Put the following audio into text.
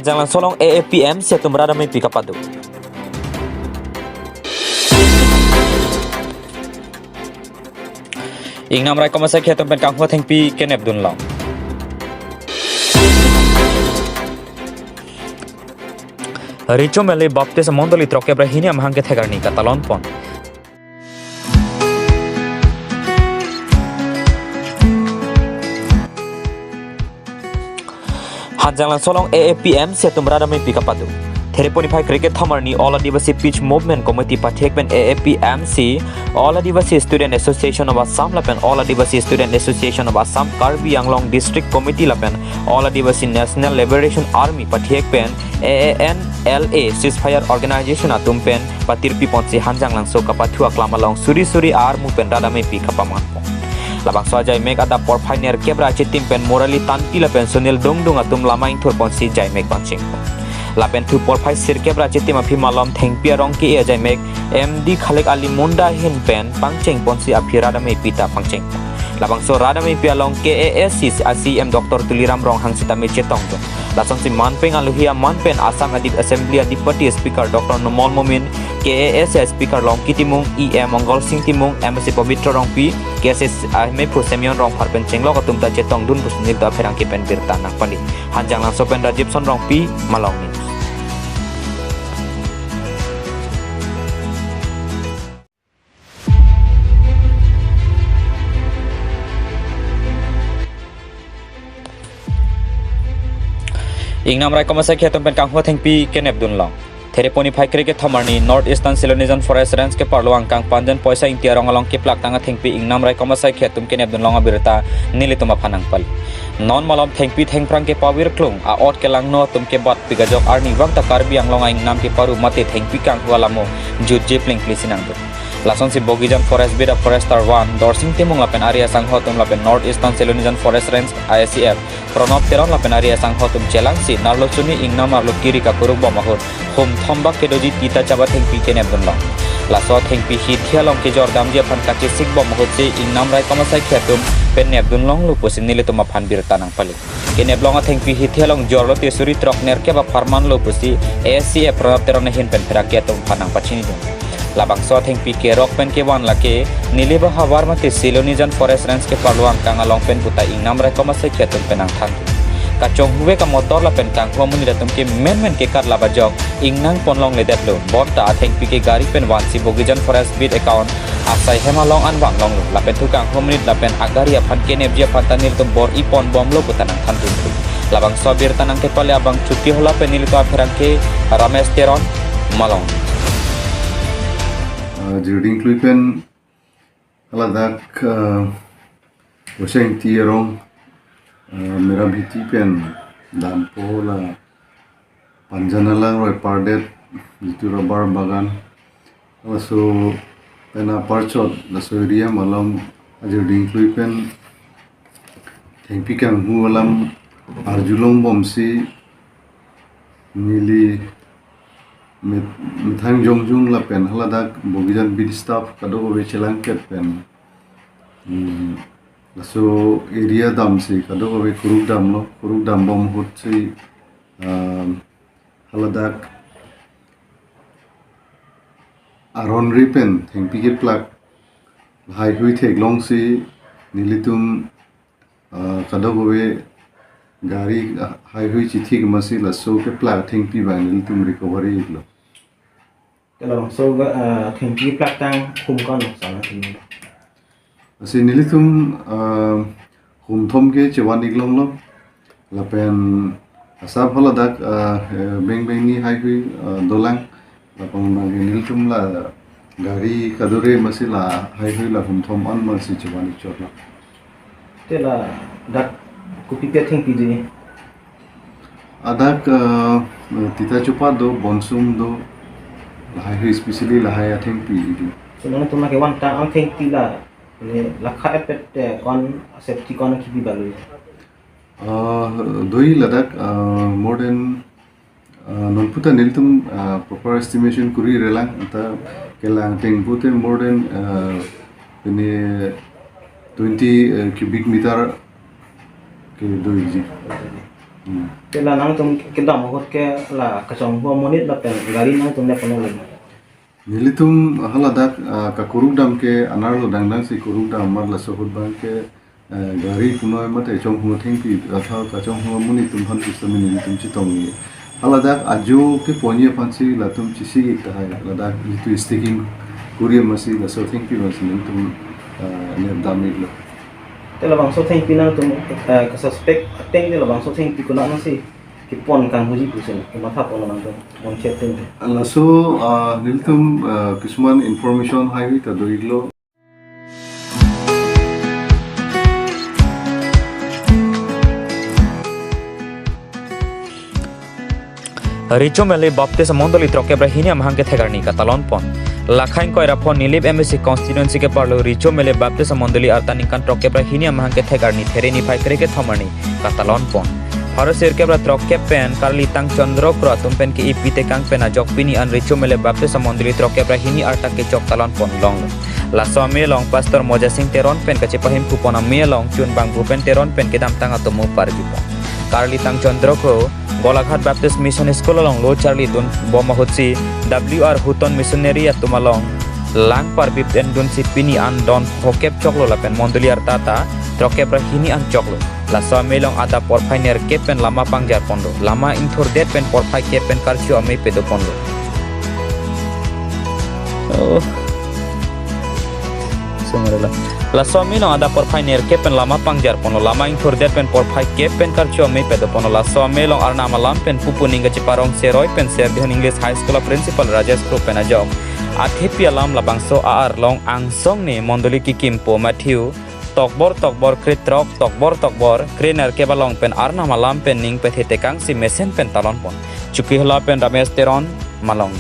Hanjanglang solong AAPM siatum radamai pikapadu. Ingnam rai komasa khiatum pen kangho thengpi kenep dunlang. Richo mele baptes mondoli troke brahini amhangke thegarni katalon pon. Hanjanglang solong AAPM siatum radamai pikapadu. Thereponi phai cricket thamarni All Adivasi Pitch Movement Committee pathekben AAPMC All Adivasi Student Association of Assam lapen All Adivasi Student Association of Assam Karbi Anglong District Committee lapen All Adivasi National Liberation Army pathekben AANLA Ceasefire Organization atumpen patirpi ponsi Hanjanglang so kapathua klamalong suri armu pen radamai pikapamang. Labang soajai mek ada por pioneer kebra chitim pen morali tanpi lapen sunil dongdong atum lamaing thur ponsi jai mek pancing. Lapen thu por phai sir kebra chitim api malom thengpia rong ki e jai mek MD Khalek Ali Munda hin pen pangcheng ponsi api radamai pita pangcheng. Labang so radamai pialong KASC ACM Dr. Tuliram rong hangsita me chetong do. Lasong si manpeng aluhia manpen Assam Adib Assembly Adipati Speaker Dr. Nomol Momin KAS Speaker Long Kitimung EM Mongol Singh Timung MC Pavitra Rong Pi KSS Ahme Pusemion Rong Parpen Chenglok atumta chetong dun busnil da pherang ki pen birta nak pandi Hanjanglang sopen Rajibson Rong Pi Malong ni. Ingnam rai komasa khiatum pen kangho thengpi kenep dunlang. Thereponi phai cricket thamarni North Eastern Silonesian Forest Range ke parluang kang panjan poisa ingtiarong along ke plak tanga thengpi ingnam rai komasa khiatum kenep dunlang abirta nilituma phanang pal. Non malom thengpi thengprang ke pawir klung a ot ke langno tum ke bat pigajok arni wang ta karbi anglong ingnam ke paru mate thengpi kang hualamo jut jepling plisinang. Lason si Bogijan Forest Bida Forestar 1 Dorsing Timung lapen area sanghotum lapen North Eastern Silonesian Forest Range ISCF Pronop Teron lapen area sanghotum Chelangsi Narlo Suni Ingnam Narlo Kiri ka kurug bomahur hum thombak kedoji tita chaba thengpi kenep dunlong laso thengpi hithialong ke jordam dia phan kachi sik bomahur se Ingnam rai komasai khiatum pen nep dunlong lupusin nilituma phan birta nang pali kenep longa thengpi hithialong jorlo te suri trok nerke ba farman lupusi ASCF Pronop Teron hin pen pheraketum phanang pachini dun labang so thengpi ke rock pen ke wan lake niliba hawar mate Silonesian Forest Range ke parluang kang along pen puta Ingnam rai komasai khiatum penang thantu kacong huwe ka motor la pen kang homuni datum ke men ke kar laba jok ingnang ponlong le deplo bom ta thengpi ke gari pen wan si Bogijan Forest Beat account asai hemalong an wang long la pen tu kang homuni la pen agari aphan ke nebja pantanil tum bor ipon bom lo putanang thantu labang so bir tanang ke pale abang chuti hola pen nilito apherang ke Ramesh Teron Malong Jirding Kluipen aladak Waseng Tierong मेरा भीति पेन दाम्पो ला पंजानाला रोय पार्डेट जितु रबर बागान लासो पेना पार्चोट lasso area मालम आजो डिंक्लुइ पेन थेंपि कां हुलाम आरजुलंग बमसी नीली मिथांग जोंगजुंग ला पेन हलादाक बोगिजान बिड स्टाफ कादो बे चेलांकेट pen laso area dam si kado ko kuruk dam bom hut si haladak aron ripen thengpi ke plak hai hui thek long si nilitum kado ko gari hai hui chithi ke masi laso ke plak thengpi ba nilitum recovery iglo kalau so thengpi plak tang khum kon sana thing Asi nilitum hum thom ke chewan iglong lo lapen asap haladak beng ni hai hui dolang lapang nang nilitum la gari kadore masila hai hui la hum thom an masi chewan ichot la tela dak kupi pe thing pi ni adak tita chupa do bonsum do hai hui especially la hai atheng pi idu so nang tuma ke wan ta ang thing pi la lakha epet kon safety kon ki balu doi ladak more than non puta niltum proper estimation kuri relang ata kelang teng pute more than ini 20 cubic meter ke doi ji Tela nang tum kita mau ke la kasong huam monit la pen gari nang tum ne penolong. Nilitum haladak kakurudam ke anarlo dangdang si kurudam mar la sohut bang ke gari kuno mate chong hu thengpi atha ka chong hu muni tum han pisami nilitum chi tongi haladak ajo ke ponie phansi la tum chi si ta hai ladak itu sticking kuria masi la so thengpi mas nilitum ne damik lo Tela bang so theng pinang tum ka suspect ateng tela bang so theng pi kuna nang si kipon kang huji pusen ke matha pon nang tum mon chet tum. la so nilitum kisman information hai ta doiglo Richo mele bapte samondoli troke brahini amhang ke thegarni ka talon pon lakhain ko era phone nilib MSC constituency ke parlo richo mele bapte samondoli artani kan troke brahini amhang ke thegarni thereni phai kre ke thamarni ka talon pon haro ser ke bra troke pen karli tang chandro kra tumpen ke ipite kang pena jokpini an richo mele bapte samondoli troke brahini arta ke chok talon pon long la so me long pastor moja sing teron pen ka chepahim kupona me long chun bang bupen teron pen ke dam tang atomu parjipon karli tang chandro kro Golaghat Baptist Mission School along Lo Charlie Dun Boma Hutsi WR Huton Missionary at Tumalong Lang Parbip and Dun Sipini an Don Hokep Choklo Lapen Mondoliar Tata Troke Brahini an Choklo La Melong ada Porpainer Kepen Lama Pangjar Pondo Lama Inthor Det Pen Porpai Kepen Karcio Ame Pedo Pondo La Melong ada Porpainer Kepen Lama Pangjar Pondo Lama Inthor Det Pen Porpai Kepen Karcio Ame Pedo Pondo La Melong Arna Malam Pen Pupuninga Ciparong Seroy Pen Serdihan English High School Principal Rajesh Pro Pen Ajok Athepi alam labangso aar long angsong ni Mondoli Kikimpo Matthew Tokbor Kritrok Kriner Kebalong Pen Arna Malam Pen Ning Pethetekang si Mesen Pen Talon Pon Cuki Hela Pen Rames Teron Malong